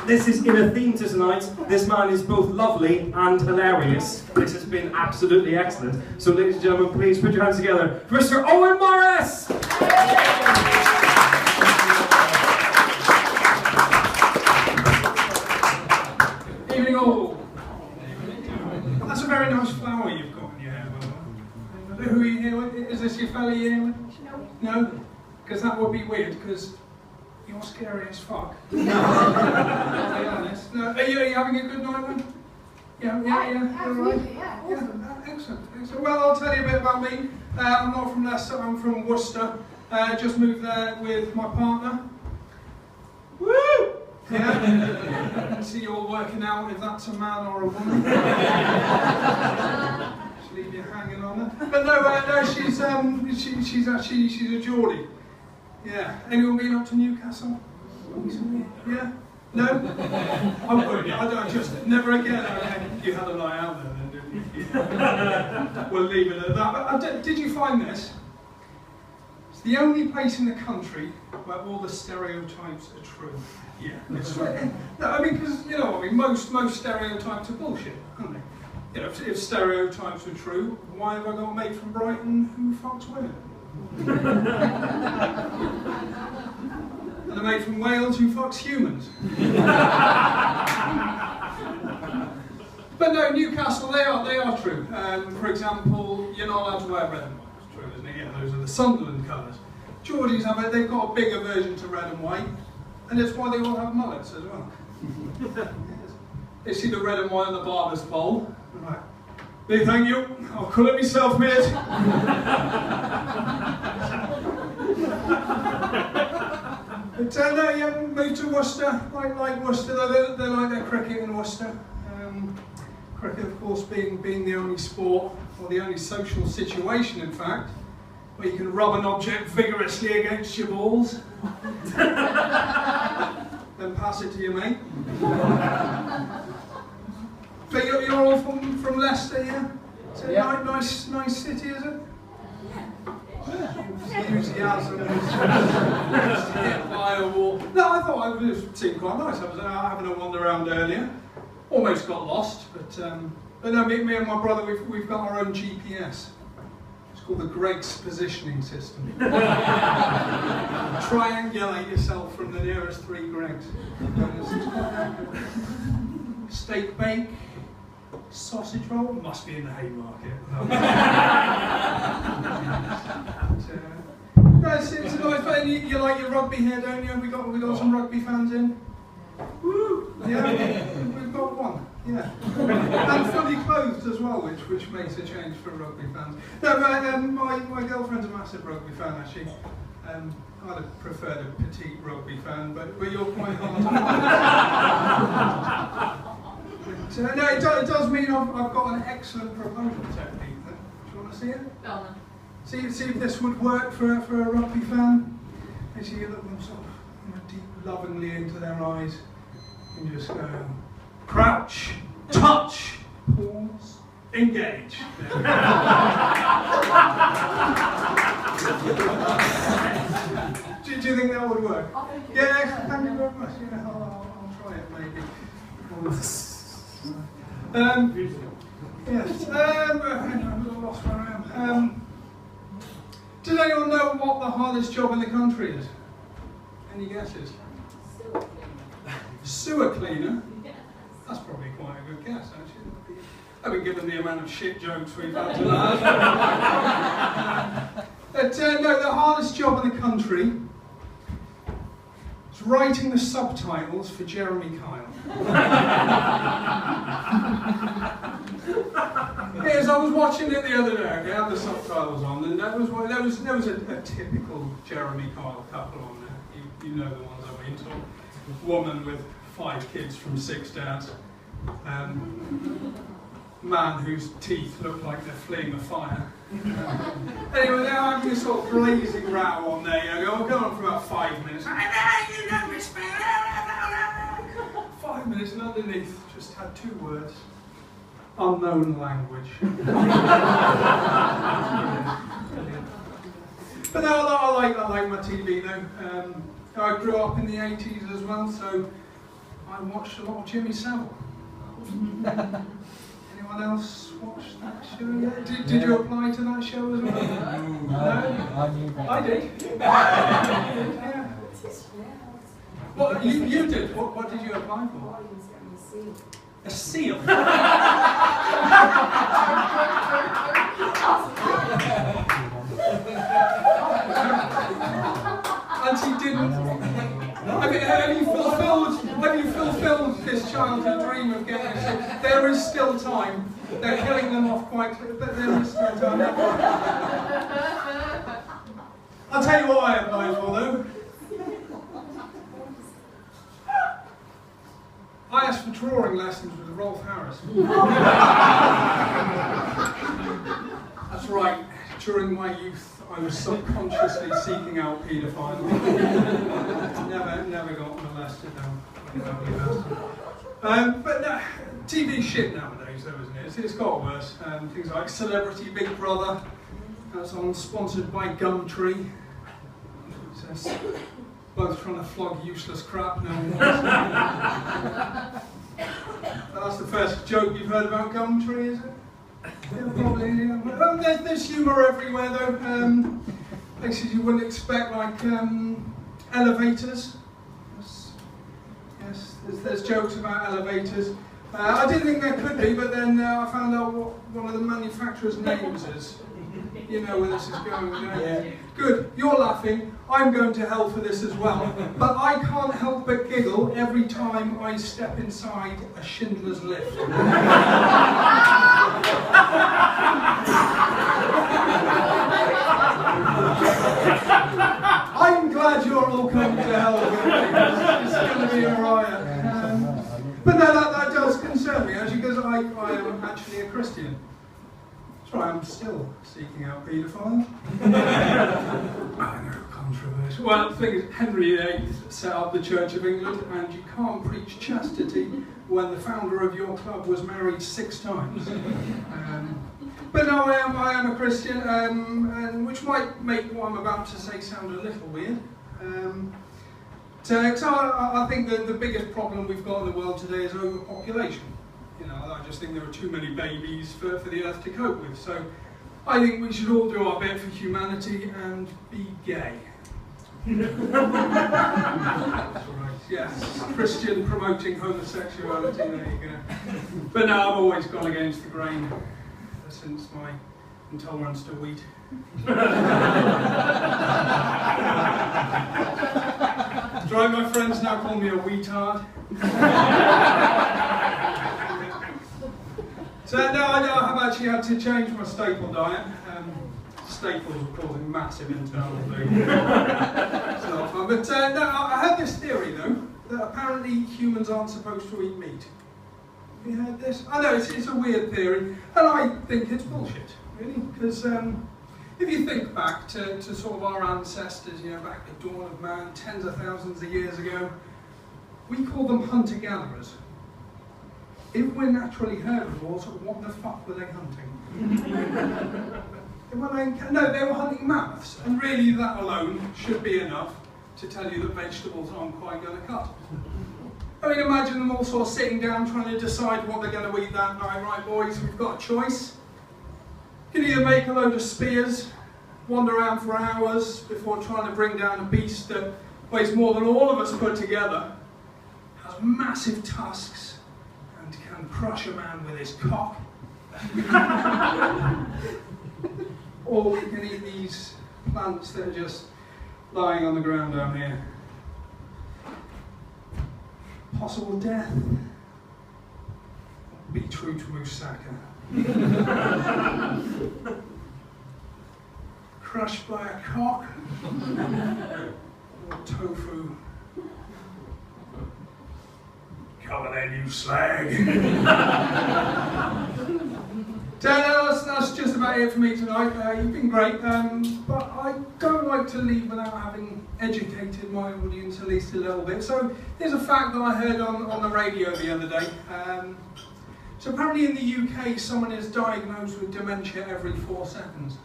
This is in a theme to tonight. This man is both lovely and hilarious. This has been absolutely excellent. So ladies and gentlemen, please put your hands together for Mr. Owen Morris! Evening all. That's a very nice flower you've got in your hair. Who are you here with? Is this your fella you're here with? No? Because that would be weird, because you're scary as fuck. I'll be honest. No, are you having a good night then? Yeah. Absolutely, yeah. Awesome. Excellent. Well, I'll tell you a bit about me. I'm not from Leicester, I'm from Worcester. Just moved there with my partner. Woo! Yeah. See you all working out if that's a man or a woman. Just leave you hanging on there. But no, she's a Geordie. Yeah. Anyone been up to Newcastle? Yeah? No? I don't, just never again. Okay. You had a night out there then, didn't you? Yeah. We'll leave it at that. But did you find this? It's the only place in the country where all the stereotypes are true. Yeah. It's right. No, I mean, because, most stereotypes are bullshit, aren't they? If stereotypes are true, why have I got a mate from Brighton who fucks women? And a mate from Wales who fucks humans. But no, Newcastle, they are true. For example, you're not allowed to wear red and white. It's true, isn't it? Yeah, those are the Sunderland colours. Geordies have it, they've got a bigger version to red and white, and that's why they all have mullets as well. They see the red and white on the barber's pole. Right. Big thank you. I'll call it myself, mate. But no, yeah, moved to Worcester. Like Worcester, they like their cricket in Worcester. Cricket, of course, being the only sport, or the only social situation, in fact, where you can rub an object vigorously against your balls, then pass it to your mate. So you're all from Leicester, yeah? It's a nice city, is it? Enthusiasm hit by a wall. No, I thought it seemed quite nice. I was having a wander around earlier. Almost got lost, but no, me and my brother, we've got our own GPS. It's called the Greg's Positioning System. Triangulate yourself from the nearest 3 Gregs. Steak bake, sausage roll, must be in the Haymarket. It's a nice place. You like your rugby here, don't you? We got some rugby fans in. Woo! Yeah, we've got one. Yeah, and fully clothed as well, which makes a change for rugby fans. No, my girlfriend's a massive rugby fan actually. I'd have preferred a petite rugby fan, but you're quite hard. No, it does mean I've got an excellent proposal technique. Do you want to see it? Go on. See if this would work for a rugby fan. And so you look them sort of deep, lovingly into their eyes, and you just go, crouch, touch, pause, engage. Do you think that would work? Yeah, thank you very much. I'll try it maybe. Yes. I lost where I am. Does anyone know what the hardest job in the country is? Any guesses? Sewer cleaner? That's probably quite a good guess, actually. I mean, given the amount of shit jokes we've had tonight. But no, the hardest job in the country is writing the subtitles for Jeremy Kyle. Yes, I was watching it the other day. I had the subtitles on, and there was a typical Jeremy Kyle couple on there. You know the ones I mean. So, woman with 5 kids from 6 dads. Man whose teeth look like they're fleeing a fire. Anyway, they're having this sort of blazing row on there. You know, go on for about 5 minutes. 5 minutes, and underneath just had 2 words. Unknown language. But no, I like my TV though. I grew up in the 80s as well, so I watched a lot of Jimmy Savile. Anyone else watch that show yet? Did you apply to that show as well? No? I knew that. I did. Yeah. What, you did? What did you apply for? A seal? And she didn't. Have you fulfilled this childhood dream of getting a seal? There is still time. They're killing them off quite quickly, but there is still time. I'll tell you what I applied for though. I asked for drawing lessons with Rolf Harris. That's right. During my youth, I was subconsciously seeking out paedophiles. never got molested. But no, TV shit nowadays, though, isn't it? It's got worse. Things like Celebrity Big Brother. That's on, sponsored by Gumtree. It's both trying to flog useless crap. No one wants it. That's the first joke you've heard about Gumtree, is it? Yeah, probably. Yeah. There's humour everywhere, though. Places you wouldn't expect, like elevators. Yes, there's jokes about elevators. I didn't think there could be, but then I found out what one of the manufacturers' names is. You know where this is going. Yeah. Good, you're laughing. I'm going to hell for this as well. But I can't help but giggle every time I step inside a Schindler's Lift. I'm glad you're all coming to hell with me. It's going to be a riot. But no, that does concern me, actually, because I am actually a Christian. That's right, I'm still seeking out paedophiles. I know, controversial. Well, the thing is, Henry VIII set up the Church of England, and you can't preach chastity when the founder of your club was married 6 times. But no, I am a Christian, and which might make what I'm about to say sound a little weird. So I think that the biggest problem we've got in the world today is overpopulation. You know, I just think there are too many babies for the earth to cope with. So I think we should all do our bit for humanity and be gay. That's right, yes. Christian promoting homosexuality, there you go. But no, I've always gone against the grain since my intolerance to wheat. That's right, my friends now call me a wheatard. So now I've actually had to change my staple diet. Staples are causing massive internal bleeding. But no, I had this theory though, that apparently humans aren't supposed to eat meat. Have you heard this? I know it's a weird theory, and I think it's bullshit, really, because if you think back to sort of our ancestors, you know, back at the dawn of man, tens of thousands of years ago, we call them hunter-gatherers. If we're naturally herbivores, what the fuck were they hunting? No, they were hunting mammoths, and really that alone should be enough to tell you that vegetables aren't quite going to cut. I mean, imagine them all sort of sitting down trying to decide what they're going to eat that night. Right, boys, we've got a choice. You can either make a load of spears, wander around for hours before trying to bring down a beast that weighs more than all of us put together, has massive tusks, and can crush a man with his cock. Or we can eat these plants that are just lying on the ground down here. Possible death. Beetroot moussaka. Crushed by a cock. Or tofu. Come then, you slag. So that's just about it for me tonight. You've been great, but I don't like to leave without having educated my audience at least a little bit. So here's a fact that I heard on the radio the other day. So apparently in the UK, someone is diagnosed with dementia every 4 seconds.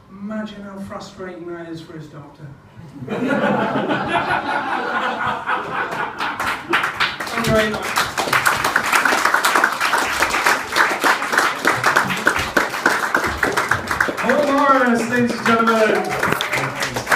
Imagine how frustrating that is for his doctor. Thank you very much. Owen, ladies and gentlemen.